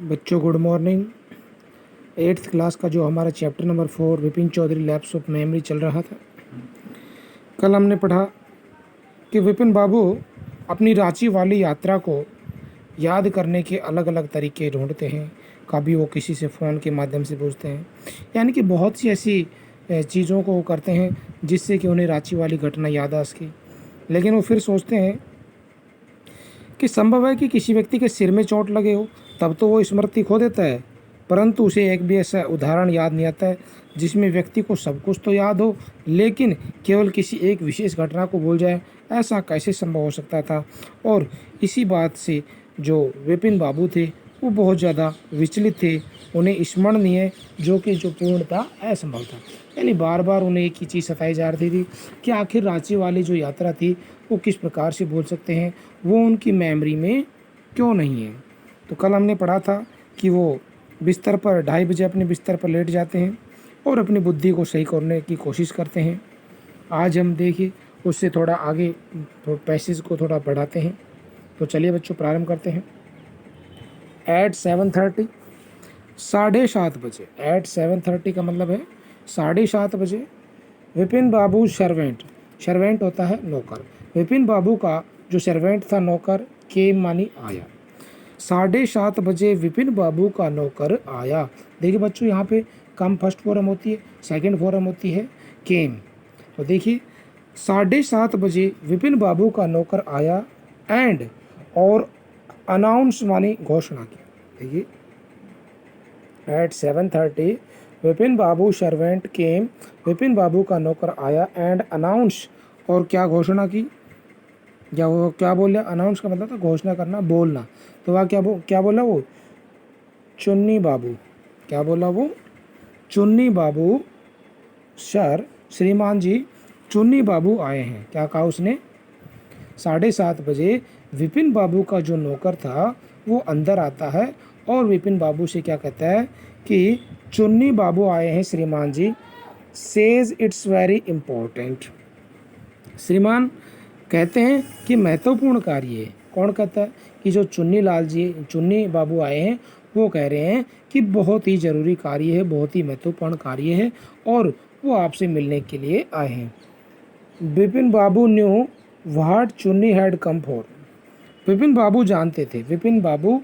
बच्चों good morning. 8th class का जो हमारा chapter number 4 Vipin Chaudhary lapse of memory चल रहा था। कल हमने पढ़ा कि विपिन बाबू अपनी रांची वाली यात्रा को याद करने के अलग अलग तरीके ढूंढते हैं। कभी वो किसी से फ़ोन के माध्यम से पूछते हैं, यानी कि बहुत सी ऐसी चीज़ों को वो करते हैं जिससे कि उन्हें रांची वाली घटना याद आ सके। लेकिन वो फिर सोचते हैं कि संभव है कि किसी व्यक्ति के सिर में चोट लगे हो, तब तो वो स्मृति खो देता है, परंतु उसे एक भी ऐसा उदाहरण याद नहीं आता है जिसमें व्यक्ति को सब कुछ तो याद हो लेकिन केवल किसी एक विशेष घटना को भूल जाए। ऐसा कैसे संभव हो सकता था? और इसी बात से जो विपिन बाबू थे वो बहुत ज़्यादा विचलित थे। उन्हें स्मरणीय जो पूर्णतः असंभव था, यानी बार बार उन्हें एक ही चीज़ सताई जा रही थी कि आखिर रांची वाली जो यात्रा थी वो किस प्रकार से भूल सकते हैं, वो उनकी मेमोरी में क्यों नहीं है। तो कल हमने पढ़ा था कि वो बिस्तर पर 2:30 बजे अपने बिस्तर पर लेट जाते हैं और अपनी बुद्धि को सही करने की कोशिश करते हैं। आज हम देखिए उससे थोड़ा आगे पैसेज को थोड़ा बढ़ाते हैं। तो चलिए बच्चों प्रारंभ करते हैं। एट 7:30 7:30 बजे, एट 7:30 का मतलब है 7:30 बजे विपिन बाबू सर्वेंट होता है नौकर। विपिन बाबू का जो सर्वेंट था नौकर केम मानी आया। 7:30 बजे विपिन बाबू का नौकर आया। देखिए बच्चों यहाँ पे कम फर्स्ट फॉर्म होती है, सेकंड फॉर्म होती है केम। तो देखिए 7:30 बजे विपिन बाबू का नौकर आया एंड और अनाउंस मानी घोषणा की। देखिए एट 7:30 विपिन बाबू सर्वेंट केम, विपिन बाबू का नौकर आया एंड अनाउंस और क्या घोषणा की, या वो क्या बोला? अनाउंस का मतलब था घोषणा करना, बोलना। तो वह क्या बोला वो? चुन्नी बाबू। क्या बोला वो? चुन्नी बाबू सर, श्रीमान जी चुन्नी बाबू आए हैं। क्या कहा उसने? 7:30 बजे विपिन बाबू का जो नौकर था वो अंदर आता है और विपिन बाबू से क्या कहता है कि चुन्नी बाबू आए हैं श्रीमान जी, सेज इट्स वेरी इम्पोर्टेंट। श्रीमान कहते हैं कि महत्वपूर्ण कार्य है। कौन कहता है? कि जो चुन्नी बाबू आए हैं वो कह रहे हैं कि बहुत ही ज़रूरी कार्य है, बहुत ही महत्वपूर्ण कार्य है और वो आपसे मिलने के लिए आए हैं। विपिन बाबू न्यू व्हाट चुन्नी had come for. Vipin Babu जानते थे। विपिन बाबू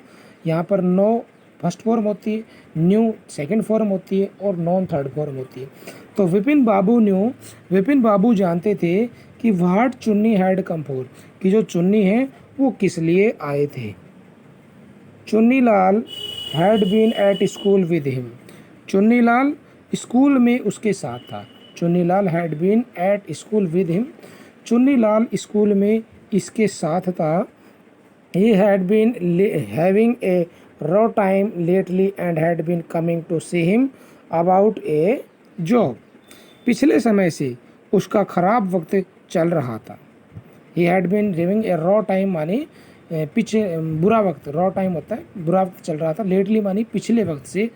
यहाँ पर नो फर्स्ट फॉर्म होती है, न्यू सेकंड फॉर्म होती है और नॉन थर्ड फॉर्म होती है। तो विपिन बाबू जानते थे कि व्हाट चुन्नी हैड कम फॉर, कि जो चुन्नी है वो किस लिए आए थे। Chunni Lal had been at school with him. Chunni Lal school में उसके साथ था। Chunni Lal had been at school with him. Chunni Lal school में इसके साथ था। He had been having a raw time lately and had been coming to see him about a job. पिछले समय से उसका खराब वक्त चल रहा था। He had been having a raw time मानी पीछे बुरा वक्त, raw time होता है बुरा वक्त चल रहा था, lately मानी पिछले वक्त से,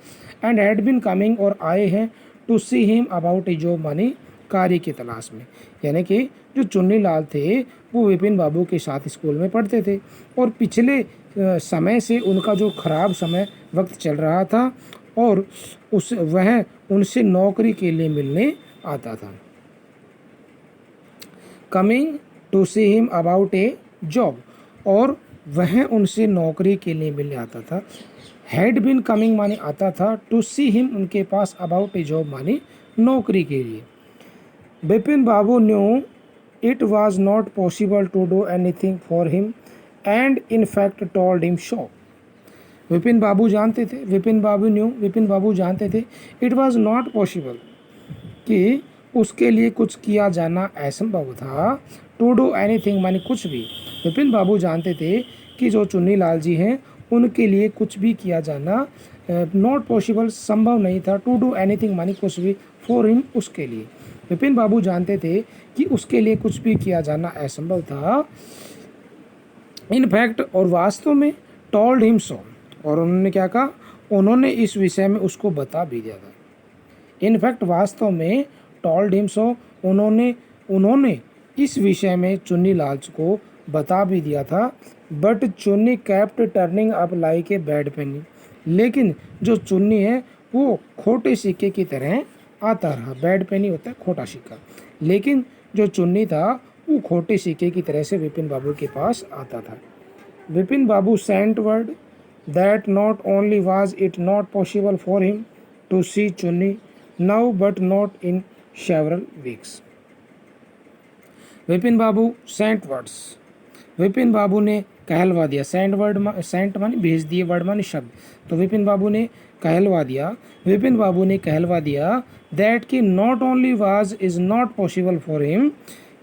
and had been coming और आए हैं to see him about a job मानी कार्य की तलाश में। यानी कि जो चुन्नी लाल थे वो विपिन बाबू के साथ स्कूल में पढ़ते थे और पिछले समय से उनका जो खराब समय वक्त चल रहा था और वह उनसे नौकरी के लिए मिलने आता था। Coming to see him about a job, और वह उनसे नौकरी के लिए मिलने आता था। हैड बिन कमिंग माने आता था, टू सी हिम उनके पास, अबाउट ए जॉब माने नौकरी के लिए। विपिन बाबू new it was not possible to do anything for him and in fact told him so. Vipin Babu जानते थे it was not possible कि उसके लिए कुछ किया जाना असंभव था। to do anything माने कुछ भी। विपिन बाबू जानते थे कि जो चुन्नी लाल जी हैं उनके लिए कुछ भी किया जाना नॉट पॉसिबल संभव नहीं था। टू डू एनीथिंग मानी कुछ भी, फॉर हिम उसके लिए। विपिन बाबू जानते थे कि उसके लिए कुछ भी किया जाना असंभव था। इनफैक्ट और वास्तव में, टोल्ड हिम सो, और उन्होंने क्या कहा? उन्होंने इस विषय में उसको बता भी दिया था। इनफैक्ट वास्तव में, टोल्ड हिम सो, उन्होंने इस विषय में चुन्नी लाल को बता भी दिया था। But Chunni kept turning up like a bad penny, लेकिन जो चुन्नी है वो खोटे सिक्के की तरह आता रहा। बैड पेनी होता है खोटा सिक्का, लेकिन जो चुन्नी था वो खोटे सिक्के की तरह से विपिन बाबू के पास आता था। Vipin Babu sent word that not only was it not possible for him to see Chunni now but not in several weeks. Vipin Babu sent words, Vipin Babu ने कहलवा दिया। सेंट वर्ड सेंट माने भेज दिए, वर्ड माने शब्द, तो विपिन बाबू ने कहलवा दिया, विपिन बाबू ने कहलवा दिया दैट कि not only was is not possible for him,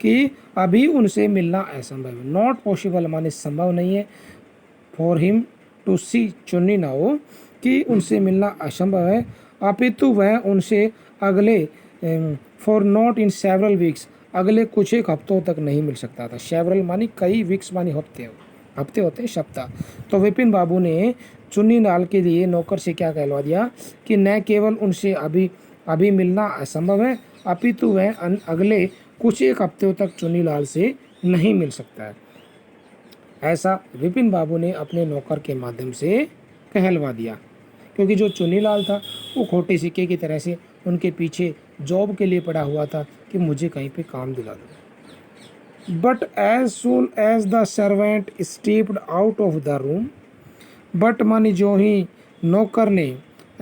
कि अभी उनसे मिलना असंभव है। नॉट पॉसिबल माने संभव नहीं है, फॉर हिम टू सी चुन्नी नाउ, कि उनसे मिलना असंभव है, अपितु वह उनसे अगले for not in several weeks, अगले कुछ एक हफ्तों तक नहीं मिल सकता था। सेवरल मानी कई, वीक्स मानी हफ्ते, हफ्ते होते हैं सप्ताह। तो विपिन बाबू ने चुन्नी लाल के लिए नौकर से क्या कहलवा दिया कि न केवल उनसे अभी मिलना असंभव है, अपितु वह अगले कुछ एक हफ्तों तक चुन्नी लाल से नहीं मिल सकता है। ऐसा विपिन बाबू ने अपने नौकर के माध्यम से कहलवा दिया, क्योंकि जो चुन्नीलाल था वो खोटे सिक्के की तरह से उनके पीछे जॉब के लिए पड़ा हुआ था कि मुझे कहीं पे काम दिला दो। But as soon as the servant stepped out of the room, but मानी जो ही नौकर ने,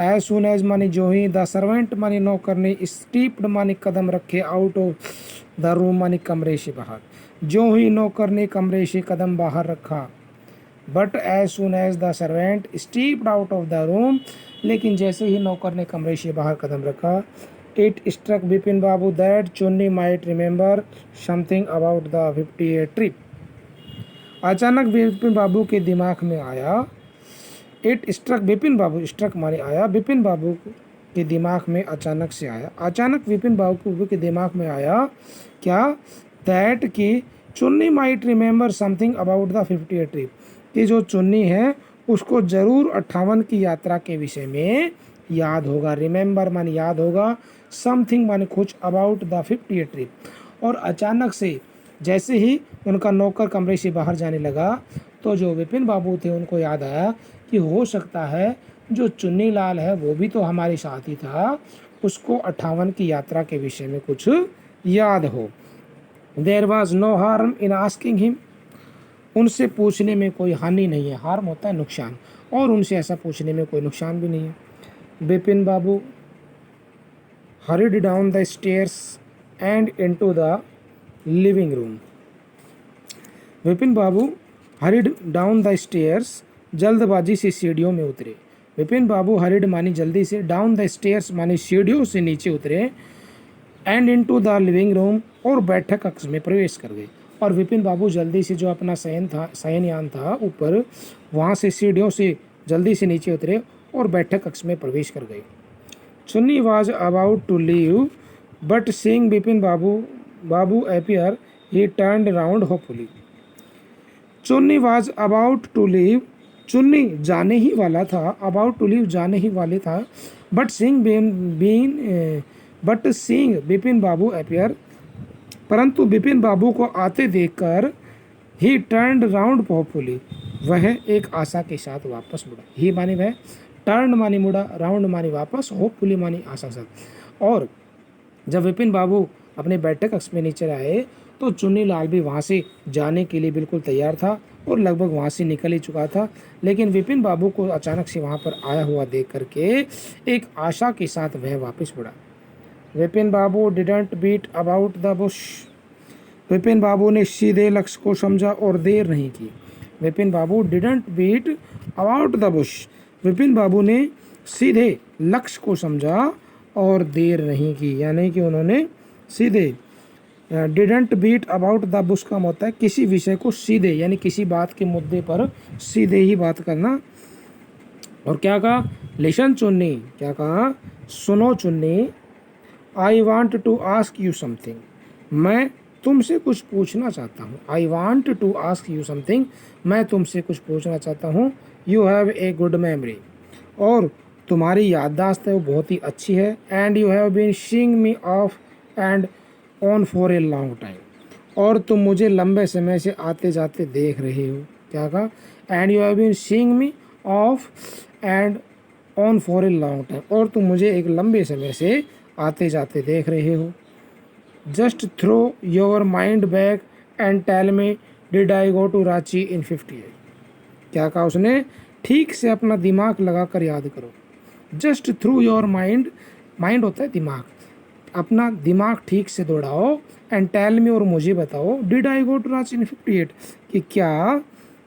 एज सून एज मानी जो ही, द सर्वेंट मानी नौकर ने, स्टेप्ड मानी कदम रखे, आउट ऑफ द रूम मानी कमरे से बाहर, जो ही नौकर ने कमरे से कदम बाहर रखा। But as soon as the servant stepped out of the room, लेकिन जैसे ही नौकर ने कमरे से बाहर कदम रखा, it struck Vipin Babu that Chunni might remember something about the 58 trip. अचानक विपिन बाबू के दिमाग में आया, it struck Vipin Babu, struck माने आया, विपिन बाबू के दिमाग में अचानक से आया, अचानक विपिन बाबू के दिमाग में आया क्या, दैट कि चुन्नी might remember something about the 58 trip, कि जो चुन्नी है उसको ज़रूर 58 की यात्रा के विषय में याद होगा। रिमेंबर माने याद होगा, समथिंग माने कुछ, अबाउट द 58 ट्रिप। और अचानक से जैसे ही उनका नौकर कमरे से बाहर जाने लगा, तो जो विपिन बाबू थे उनको याद आया कि हो सकता है जो चुन्नी लाल है वो भी तो हमारे साथ ही था, उसको 58 की यात्रा के विषय में कुछ याद हो। There was no harm in asking him, उनसे पूछने में कोई हानि नहीं है, हार्म होता है नुकसान, और उनसे ऐसा पूछने में कोई नुकसान भी नहीं है। Vipin Babu hurried down the stairs and into the living room, Vipin Babu hurried down the stairs, जल्दबाजी से सीढ़ियों में उतरे। विपिन बाबू हरिड मानी जल्दी से, डाउन द स्टेयर्स मानी सीढ़ियों से नीचे उतरे, and into the living room, और बैठक कक्ष में प्रवेश कर गए। और विपिन बाबू जल्दी से जो अपना शयनयान था ऊपर, वहाँ से सीढ़ियों से जल्दी से नीचे उतरे और बैठक कक्ष में प्रवेश कर गए। Chunni was about to leave, but seeing Vipin Babu appear, he turned round hopefully. Chunni was about to leave, Chunni जाने ही वाला था, अबाउट टू लीव जाने ही वाले था, but seeing Vipin Babu appear, परंतु विपिन बाबू को आते देखकर, ही टर्न्ड राउंड होपफुली, वह एक आशा के साथ वापस मुड़ा। ही मानी वह, टर्न मानी मुड़ा, राउंड मानी वापस, होपफुली मानी आशा साथ। और जब विपिन बाबू अपने बैठक कक्ष में नीचे आए तो चुन्नी लाल भी वहाँ से जाने के लिए बिल्कुल तैयार था और लगभग वहाँ से निकल ही चुका था, लेकिन विपिन बाबू को अचानक से वहाँ पर आया हुआ देख करके एक आशा के साथ वह वापस मुड़ा। Vipin Babu didn't beat about the bush, Vipin Babu ने सीधे लक्ष्य को समझा और देर नहीं की। Vipin Babu didn't beat about the bush, Vipin Babu ने सीधे लक्ष्य को समझा और देर नहीं की, यानी कि उन्होंने सीधे, didn't beat about the bush का होता है किसी विषय को सीधे, यानी किसी बात के मुद्दे पर सीधे ही बात करना। और क्या कहा, लिसन चुन्नी, क्या कहा, सुनो Chunni, I want to ask you something, मैं तुमसे कुछ पूछना चाहता हूँ। I want to ask you something, मैं तुमसे कुछ पूछना चाहता हूँ। You have a good memory, और तुम्हारी याददाश्त है वो बहुत ही अच्छी है। And you have been seeing me off and on for a long time, और तुम मुझे लंबे समय से आते जाते देख रहे हो। क्या कहा, and you have been seeing me off and on for a long time, और तुम मुझे एक लंबे समय से आते जाते देख रहे हो। Just throw your mind back and tell me did I go to Ranchi in 58। क्या कहा उसने, ठीक से अपना दिमाग लगा कर याद करो। Just through your mind, mind होता है दिमाग, अपना दिमाग ठीक से दौड़ाओ, एंड टेल मी, और मुझे बताओ, did I go to Ranchi in 58, कि क्या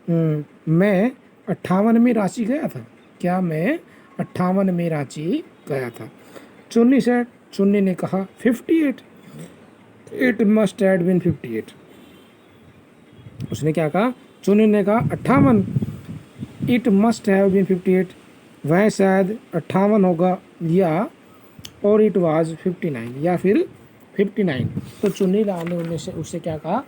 मैं 58 में रांची गया था, क्या मैं 58 में रांची गया था। चुन्नी सेड, चुन्नी ने कहा 58, इट मस्ट हैड बीन 58। उसने क्या कहा, चुन्नी ने कहा 58, इट मस्ट हैव बीन 58, वह शायद 58 होगा, या और इट वाज 59, या फिर 59। तो चुन्नी लाल ने उनमें से उससे क्या कहा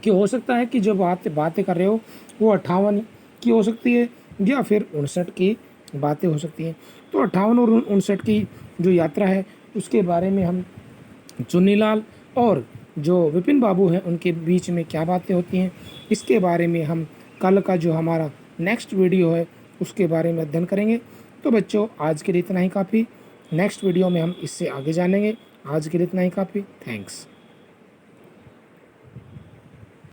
कि हो सकता है कि जो बातें कर रहे हो वो 58 की हो सकती है, या फिर 59 की बातें हो सकती हैं। तो 58 और 59 की जो यात्रा है उसके बारे में हम चुन्नीलाल और जो विपिन बाबू हैं उनके बीच में क्या बातें होती हैं, इसके बारे में हम कल का जो हमारा नेक्स्ट वीडियो है उसके बारे में अध्ययन करेंगे। तो बच्चों आज के लिए इतना ही काफ़ी, नेक्स्ट वीडियो में हम इससे आगे जानेंगे। आज के लिए इतना ही काफ़ी, थैंक्स।